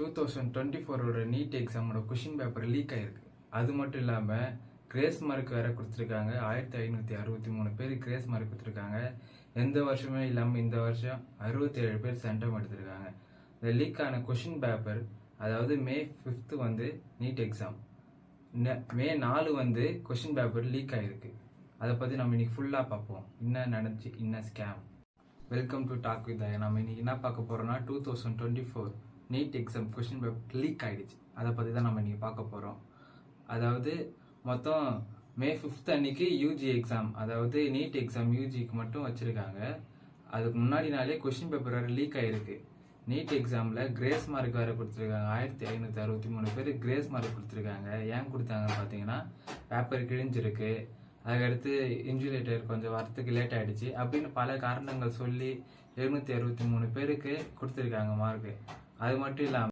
2024 NEET எக்ஸாமோட question paper league ஆயிருக்கு. அது மட்டும் இல்லாமல் கிரேஸ் மார்க் வேற கொடுத்துருக்காங்க. 1563 பேர் கிரேஸ் மார்க் கொடுத்துருக்காங்க. எந்த வருஷமே இல்லாமல் இந்த வருஷம் 67 பேர் சென்டம் எடுத்திருக்காங்க. இந்த லீக் ஆன கொஷின் பேப்பர், அதாவது மே 5 வந்து நீட் எக்ஸாம், மே 4 வந்து கொஷின் பேப்பர் லீக் ஆயிருக்கு. அதை பற்றி நம்ம இன்னைக்கு ஃபுல்லாக பார்ப்போம். என்ன நடந்துச்சு, என்ன scam. Welcome to talk with ஐயா. நம்ம இன்னைக்கு என்ன பார்க்க போறோம்னா 2024 NEET exam question paper leak ஆயிடுச்சு. அதை பற்றி தான் நம்ம இன்னைக்கு பார்க்க போகிறோம். அதாவது மொத்தம் மே 5 அன்னைக்கு யூஜி எக்ஸாம், அதாவது நீட் எக்ஸாம் யூஜிக்கு மட்டும் வச்சிருக்காங்க. அதுக்கு முன்னாடி நாளே கொஷின் பேப்பர் வேறு லீக் ஆயிருக்கு. நீட் எக்ஸாமில் கிரேஸ் மார்க் வேறு கொடுத்துருக்காங்க. 1563 பேர் கிரேஸ் மார்க் கொடுத்துருக்காங்க. ஏன் கொடுத்தாங்கன்னு பார்த்தீங்கன்னா பேப்பர் கிழிஞ்சிருக்கு, அதுக்கடுத்து இன்ஜுலேட்டர் கொஞ்சம் வரத்துக்கு லேட் ஆகிடுச்சு அப்படின்னு பல காரணங்கள் சொல்லி 763 பேருக்கு கொடுத்துருக்காங்க மார்க்கு. அது மட்டும் இல்லாமல்